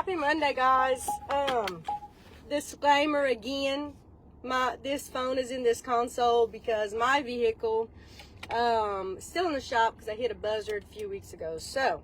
Happy Monday, guys. Disclaimer again, this phone is in this console because my vehicle still in the shop because I hit a buzzard a few weeks ago. So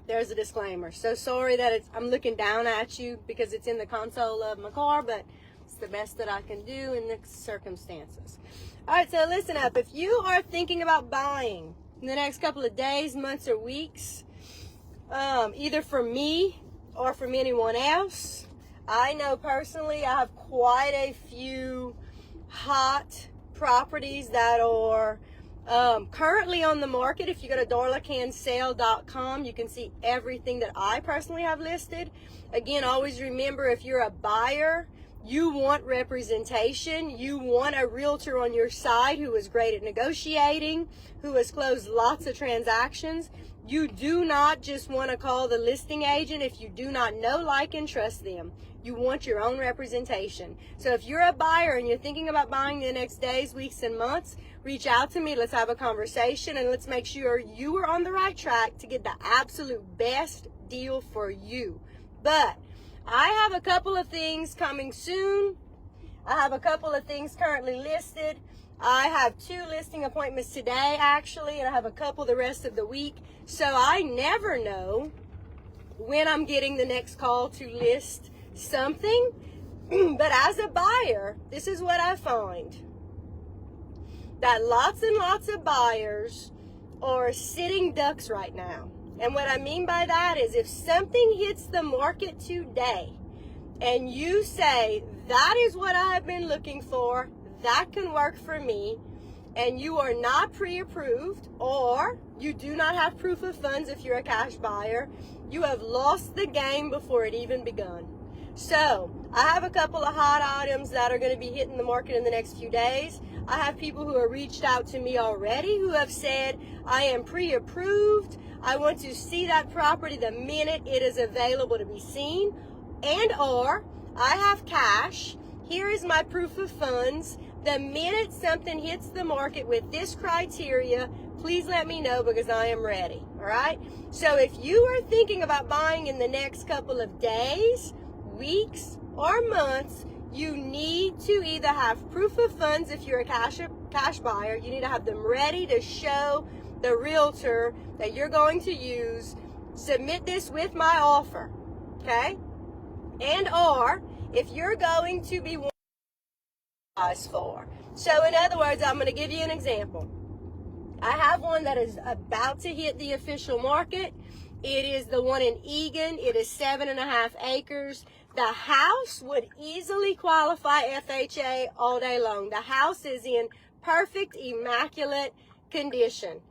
there's a disclaimer. So sorry that I'm looking down at you because it's in the console of my car, but it's the best that I can do in the circumstances. All right, so listen up. If you are thinking about buying in the next couple of days, months, or weeks, either from me or from anyone else, I know personally I have quite a few hot properties that are currently on the market. If you go to darlacansell.com, you can see everything that I personally have listed. Again, always remember, if you're a buyer, you want representation. You want a realtor on your side who is great at negotiating, who has closed lots of transactions. You do not just want to call the listing agent if you do not know, like, and trust them. You want your own representation. So if you're a buyer and you're thinking about buying the next days, weeks, and months, reach out to me. Let's have a conversation and let's make sure you are on the right track to get the absolute best deal for you. But I have a couple of things coming soon. I have a couple of things currently listed. I have 2 listing appointments today, actually, and I have a couple the rest of the week. So I never know when I'm getting the next call to list something. But as a buyer, this is what I find. That lots and lots of buyers are sitting ducks right now. And what I mean by that is, if something hits the market today and you say, that is what I've been looking for, that can work for me, and you are not pre-approved, or you do not have proof of funds if you're a cash buyer, you have lost the game before it even begun. So I have a couple of hot items that are going to be hitting the market in the next few days. I have people who have reached out to me already who have said, I am pre-approved. I want to see that property the minute it is available to be seen, and or I have cash. Here is my proof of funds. The minute something hits the market with this criteria, please let me know because I am ready. All right? So if you are thinking about buying in the next couple of days, weeks, or months, you need to either have proof of funds if you're a cash buyer. You need to have them ready to show the realtor that you're going to use. Submit this with my offer. Okay? And or if you're going to be for. So in other words, I'm going to give you an example. I have one that is about to hit the official market. It is the one in Egan. It is 7.5 acres. The house would easily qualify FHA all day long. The house is in perfect, immaculate condition.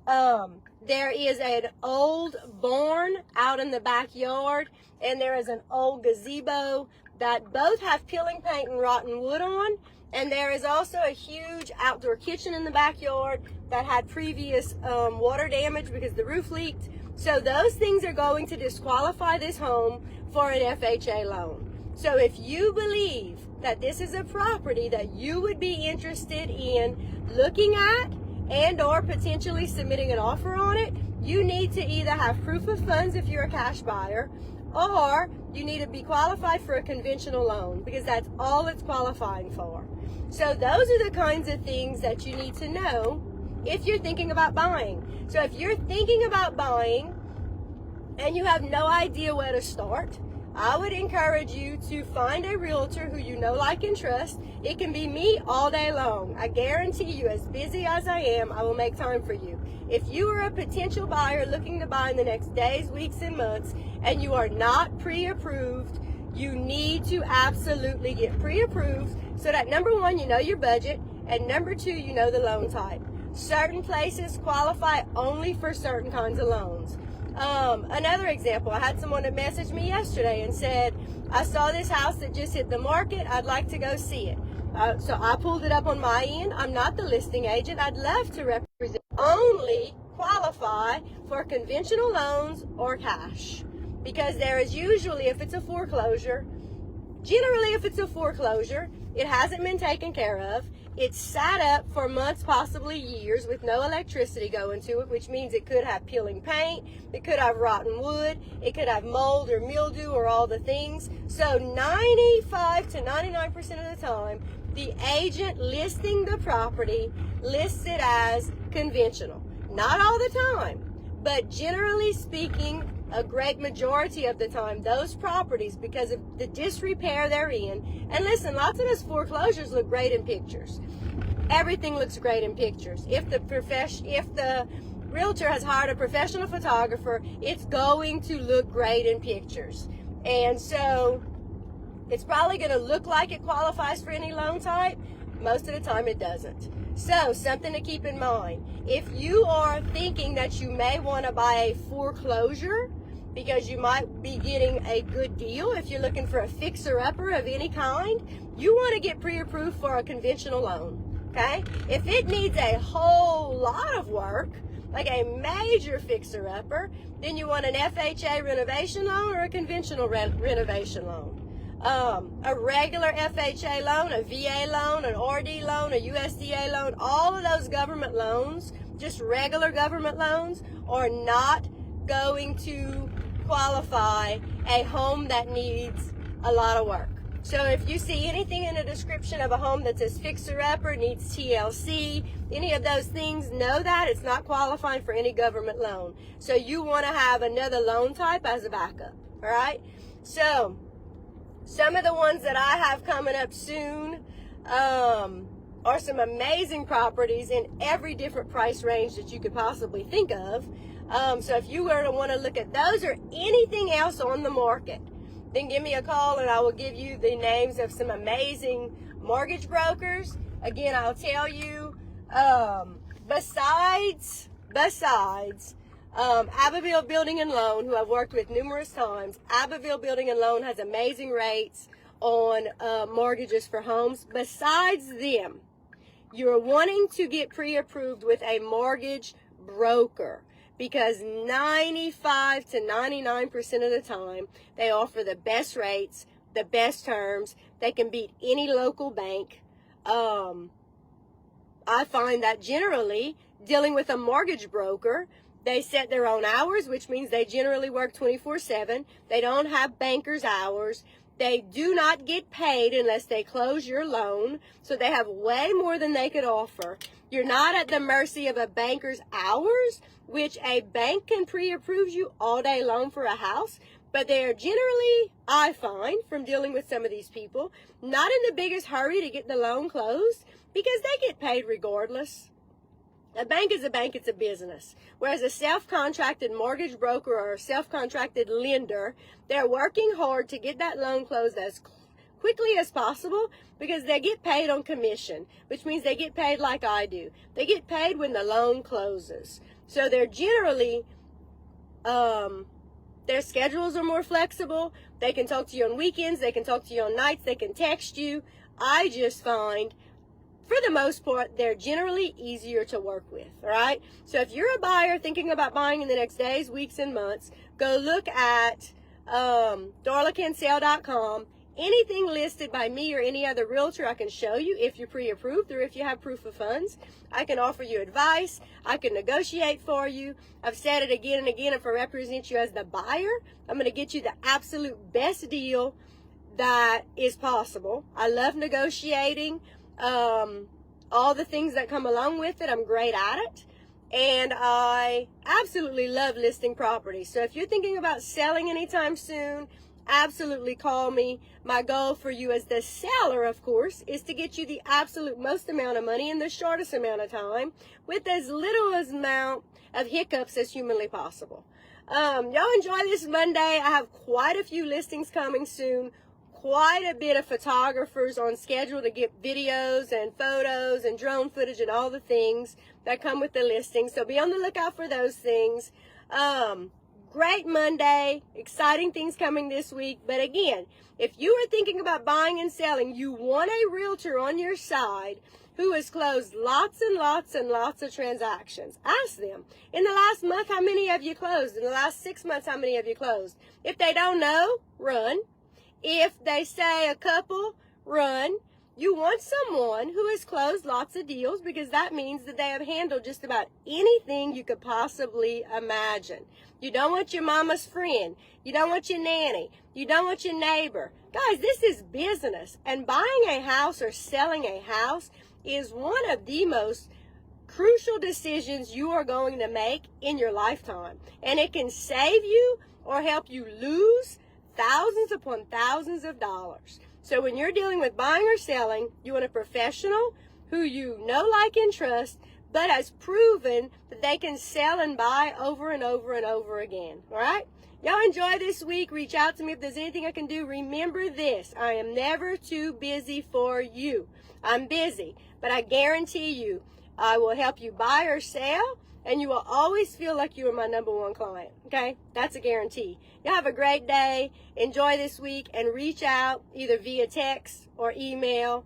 There is an old barn out in the backyard, and there is an old gazebo that both have peeling paint and rotten wood on. And there is also a huge outdoor kitchen in the backyard that had previous water damage because the roof leaked. So those things are going to disqualify this home for an FHA loan. So if you believe that this is a property that you would be interested in looking at and or potentially submitting an offer on it, you need to either have proof of funds if you're a cash buyer, or you need to be qualified for a conventional loan because that's all it's qualifying for. So those are the kinds of things that you need to know if you're thinking about buying. So if you're thinking about buying and you have no idea where to start, I would encourage you to find a realtor who you know, like, and trust. It can be me all day long. I guarantee you, as busy as I am, I will make time for you. If you are a potential buyer looking to buy in the next days, weeks, and months, and you are not pre-approved, you need to absolutely get pre-approved so that, number one, you know your budget, and number 2, you know the loan type. Certain places qualify only for certain kinds of loans. Another example, I had someone that messaged me yesterday and said, I saw this house that just hit the market. I'd like to go see it. So I pulled it up on my end. I'm not the listing agent. I'd love to represent. Only qualify for conventional loans or cash. Because there is usually, if it's a foreclosure, generally if it's a foreclosure, it hasn't been taken care of. It's sat up for months, possibly years, with no electricity going to it, which means it could have peeling paint, it could have rotten wood, it could have mold or mildew or all the things. So 95 to 99% of the time, the agent listing the property lists it as conventional. Not all the time, but generally speaking, a great majority of the time, those properties, because of the disrepair they're in, and listen, lots of those foreclosures look great in pictures. Everything looks great in pictures. If the realtor has hired a professional photographer, it's going to look great in pictures. And so it's probably going to look like it qualifies for any loan type. Most of the time it doesn't. So something to keep in mind. If you are thinking that you may want to buy a foreclosure because you might be getting a good deal, if you're looking for a fixer-upper of any kind, you want to get pre-approved for a conventional loan, okay? If it needs a whole lot of work, like a major fixer-upper, then you want an FHA renovation loan or a conventional renovation loan. A regular FHA loan, a VA loan, an RD loan, a USDA loan, all of those government loans, just regular government loans, are not going to qualify a home that needs a lot of work. So if you see anything in the description of a home that says fixer-upper, needs TLC, any of those things, know that it's not qualifying for any government loan. So you want to have another loan type as a backup, all right? So some of the ones that I have coming up soon are some amazing properties in every different price range that you could possibly think of. So if you were to want to look at those or anything else on the market, then give me a call and I will give you the names of some amazing mortgage brokers. Again, I'll tell you, besides Abbeville Building and Loan, who I've worked with numerous times, Abbeville Building and Loan has amazing rates on mortgages for homes. Besides them, you're wanting to get pre-approved with a mortgage broker, because 95 to 99% of the time, they offer the best rates, the best terms. They can beat any local bank. I find that generally, dealing with a mortgage broker, they set their own hours, which means they generally work 24/7. They don't have banker's hours. They do not get paid unless they close your loan, so they have way more than they could offer. You're not at the mercy of a banker's hours, which a bank can pre-approve you all day long for a house, but they're generally, I find, from dealing with some of these people, not in the biggest hurry to get the loan closed because they get paid regardless. A bank is a bank, it's a business. Whereas a self-contracted mortgage broker or a self-contracted lender, they're working hard to get that loan closed as quickly as possible because they get paid on commission, which means they get paid like I do. They get paid when the loan closes. So they're generally, their schedules are more flexible. They can talk to you on weekends. They can talk to you on nights. They can text you. I just find, for the most part, they're generally easier to work with, all right? So if you're a buyer thinking about buying in the next days, weeks, and months, go look at darlacansell.com. Anything listed by me or any other realtor, I can show you if you're pre-approved or if you have proof of funds. I can offer you advice. I can negotiate for you. I've said it again and again. If I represent you as the buyer, I'm going to get you the absolute best deal that is possible. I love negotiating. All the things that come along with it, I'm great at it. And I absolutely love listing properties. So if you're thinking about selling anytime soon, absolutely call me. My goal for you as the seller, of course, is to get you the absolute most amount of money in the shortest amount of time with as little amount of hiccups as humanly possible. Y'all enjoy this Monday. I have quite a few listings coming soon. Quite a bit of photographers on schedule to get videos and photos and drone footage and all the things that come with the listing. So be on the lookout for those things. Great Monday, exciting things coming this week. But again, if you are thinking about buying and selling, you want a realtor on your side who has closed lots and lots and lots of transactions. Ask them, in the last month, how many have you closed? In the last 6 months, how many have you closed? If they don't know, run. If they say a couple, run. You want someone who has closed lots of deals because that means that they have handled just about anything you could possibly imagine. You don't want your mama's friend. You don't want your nanny. You don't want your neighbor. Guys, this is business. And buying a house or selling a house is one of the most crucial decisions you are going to make in your lifetime. And it can save you or help you lose thousands upon thousands of dollars. So when you're dealing with buying or selling, you want a professional who you know, like, and trust, but has proven that they can sell and buy over and over and over again. All right? Y'all enjoy this week. Reach out to me if there's anything I can do. Remember this, I am never too busy for you. I'm busy, but I guarantee you I will help you buy or sell, and you will always feel like you are my number one client, okay? That's a guarantee. Y'all have a great day. Enjoy this week, and reach out either via text or email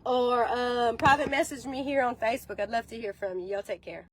or private message me here on Facebook. I'd love to hear from you. Y'all take care.